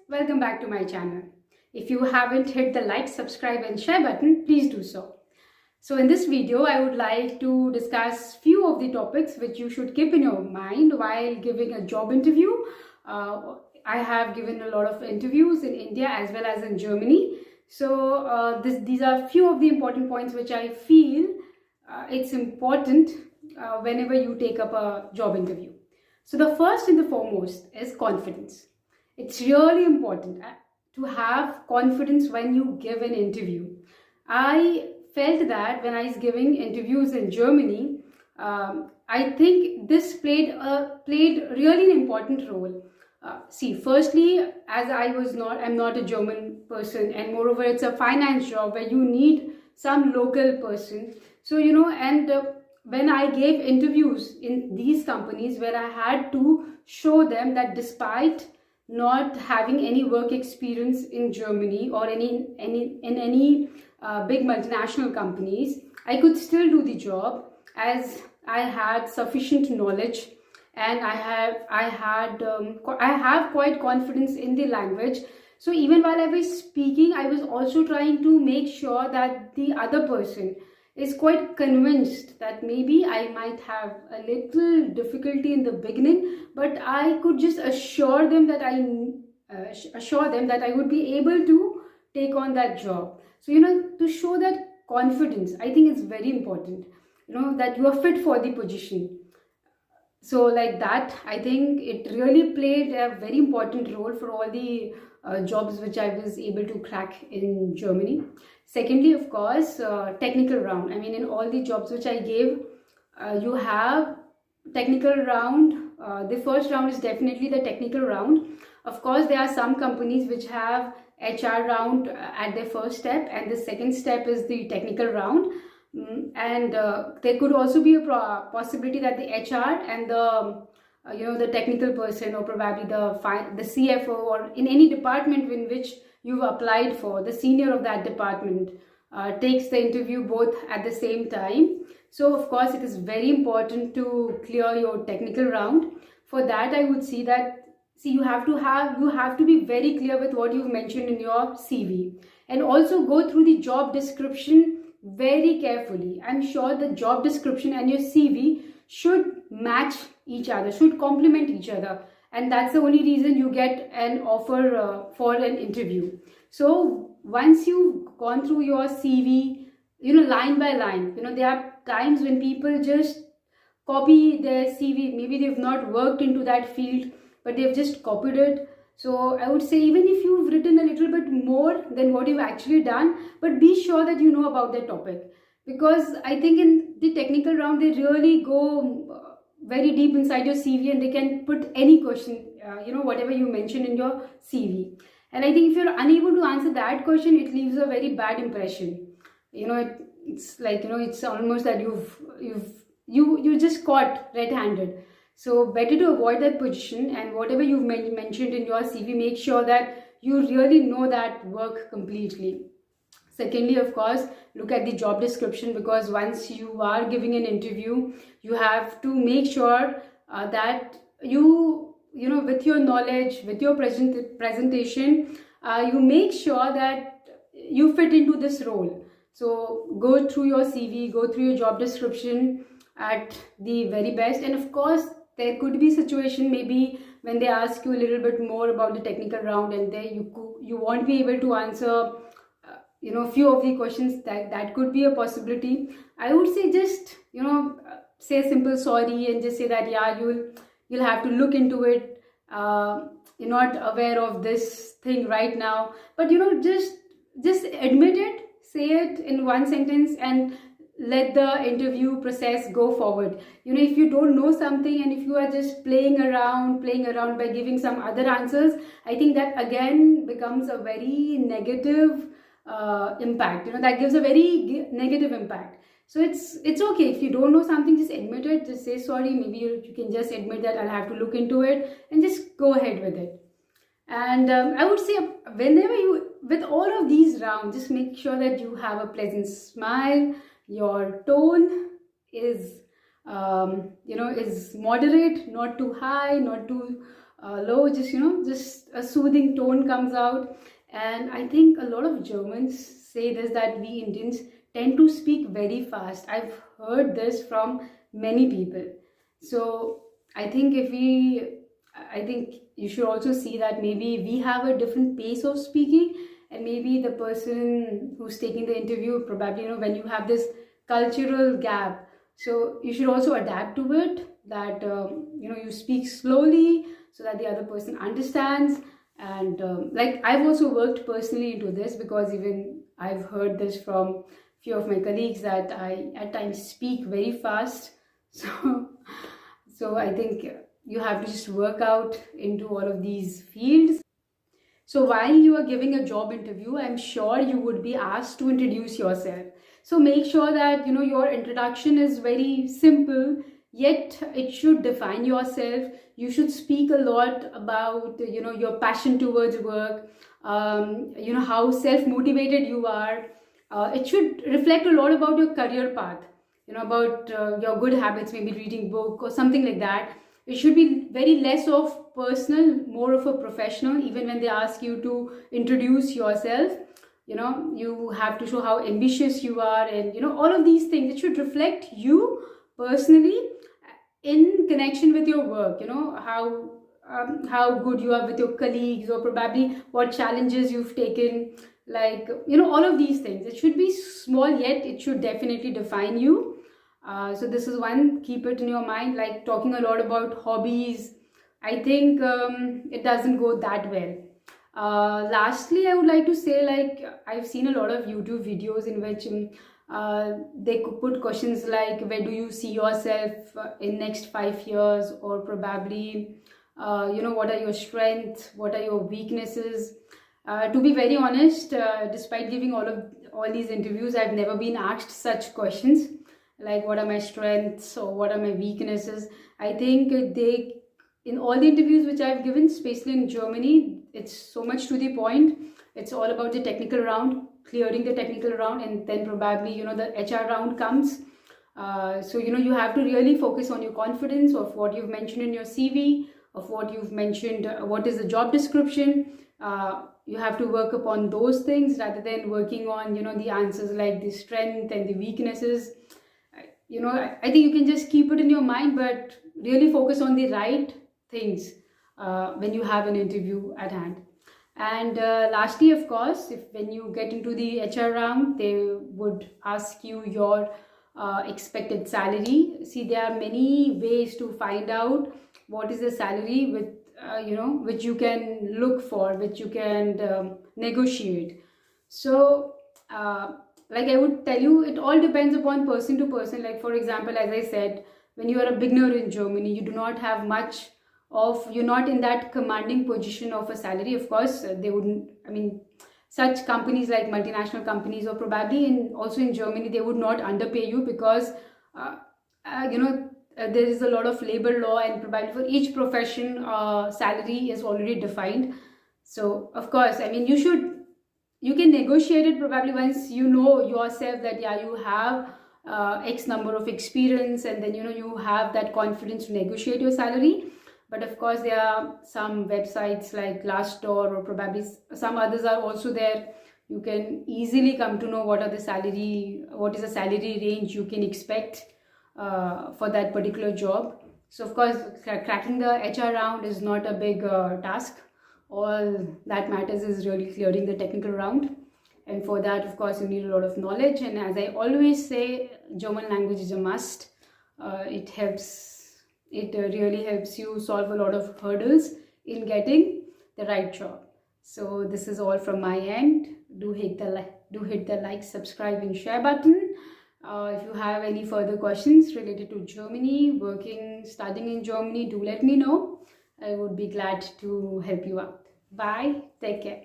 welcome back to my channel. If you haven't hit the like, subscribe and share button, please do so. So in this video, I would like to discuss few of the topics which you should keep in your mind while giving a job interview. I have given a lot of interviews in India as well as in Germany. So these are few of the important points which I feel it's important whenever you take up a job interview. So the first and the foremost is confidence. It's really important to have confidence when you give an interview. I felt that when I was giving interviews in Germany, I think this played really an important role. Firstly, as I'm not a German person, and moreover, it's a finance job where you need some local person. So, when I gave interviews in these companies where I had to show them that despite not having any work experience in Germany or in any big multinational companies, I could still do the job as I had sufficient knowledge and I have quite confidence in the language. So even while I was speaking, I was also trying to make sure that the other person is quite convinced that maybe I might have a little difficulty in the beginning, but I could just assure them that I would be able to take on that job. So to show that confidence, I think it's very important. That you are fit for the position. So like that, I think it really played a very important role for all the jobs which I was able to crack in Germany. Secondly, of course, technical round. I mean, in all the jobs which I gave, you have technical round. The first round is definitely the technical round. Of course, there are some companies which have HR round at their first step, and the second step is the technical round. And there could also be a possibility that the HR and the technical person, or probably the CFO, or in any department in which you've applied for, the senior of that department takes the interview both at the same time. So of course it is very important to clear your technical round. For that, I would see that you have to be very clear with what you've mentioned in your CV, and also go through the job description very carefully. I'm sure the job description and your CV should match each other, should complement each other, and that's the only reason you get an offer for an interview. So once you've gone through your CV, line by line, there are times when people just copy their CV. Maybe they've not worked into that field, but they've just copied it. So I would say, even if you've written a little bit more than what you've actually done, but be sure that you know about that topic, because I think in the technical round they really go very deep inside your CV, and they can put any question, whatever you mentioned in your CV. And I think if you're unable to answer that question, it leaves a very bad impression. It's like, it's almost that you just caught red-handed. So better to avoid that position, and whatever you've mentioned in your CV, make sure that you really know that work completely. Secondly, of course, look at the job description, because once you are giving an interview, you have to make sure that with your knowledge, with your presentation, you make sure that you fit into this role. So go through your CV, go through your job description at the very best. And of course, there could be situation maybe when they ask you a little bit more about the technical round, and there you won't be able to answer few of the questions. That could be a possibility. I would say just say a simple sorry, and just say that you'll have to look into it. You're not aware of this thing right now, but just admit it, say it in one sentence, and let the interview process go forward. If you don't know something, and if you are just playing around by giving some other answers, I think that again becomes a very negative impact. That gives a very negative impact. So it's okay if you don't know something, just admit it, just say sorry. Maybe you can just admit that I'll have to look into it, and just go ahead with it. And I would say, whenever with all of these rounds, just make sure that you have a pleasant smile. Your tone is is moderate, not too high, not too low, just just a soothing tone comes out. And I think a lot of Germans say this, that we Indians tend to speak very fast. I've heard this from many people. So I think I think you should also see that maybe we have a different pace of speaking, and maybe the person who's taking the interview, probably, when you have this cultural gap, so you should also adapt to it, that you speak slowly so that the other person understands. And like, I've also worked personally into this, because even I've heard this from few of my colleagues, that I at times speak very fast. So I think you have to just work out into all of these fields. So while you are giving a job interview, I'm sure you would be asked to introduce yourself. So make sure that your introduction is very simple, yet it should define yourself. You should speak a lot about your passion towards work, how self-motivated you are. It should reflect a lot about your career path, about your good habits, maybe reading book or something like that. It should be very less of personal, more of a professional. Even when they ask you to introduce yourself, you have to show how ambitious you are, and all of these things. It should reflect you personally in connection with your work. How good you are with your colleagues, or probably what challenges you've taken, like all of these things. It should be small, yet it should definitely define you. So this is one, keep it in your mind. Like, talking a lot about hobbies, I think it doesn't go that well. Lastly, I would like to say, like, I've seen a lot of YouTube videos in which they could put questions like, where do you see yourself in next 5 years, or probably what are your strengths, what are your weaknesses. To be very honest, despite giving all these interviews, I've never been asked such questions, like what are my strengths or what are my weaknesses. I think in all the interviews which I've given, especially in Germany, it's so much to the point. It's all about the technical round, clearing the technical round, and then probably the HR round comes. So you have to really focus on your confidence, of what you've mentioned in your CV, of what you've mentioned, what is the job description. You have to work upon those things, rather than working on the answers like the strength and the weaknesses. I think you can just keep it in your mind, but really focus on the right things when you have an interview at hand. And lastly, of course, when you get into the HR round, they would ask you your expected salary. See, there are many ways to find out what is the salary with which you can look for, which you can negotiate. So like, I would tell you, it all depends upon person to person. Like, for example, as I said, when you are a beginner in Germany, you do not have much you're not in that commanding position of a salary. Of course, they wouldn't, such companies like multinational companies, or probably also in Germany, they would not underpay you, because there is a lot of labor law, and probably for each profession salary is already defined. So of course, you can negotiate it probably once you know yourself that you have X number of experience, and then you have that confidence to negotiate your salary. But of course, there are some websites like Glassdoor, or probably some others are also there. You can easily come to know what is the salary range you can expect for that particular job. So of course, cracking the HR round is not a big task. All that matters is really clearing the technical round, and for that, of course, you need a lot of knowledge. And as I always say, German language is a must. It really helps you solve a lot of hurdles in getting the right job. So this is all from my end. Do hit the like, subscribe and share button. If you have any further questions related to Germany, studying in Germany, do let me know. I would be glad to help you out. Bye. Take care.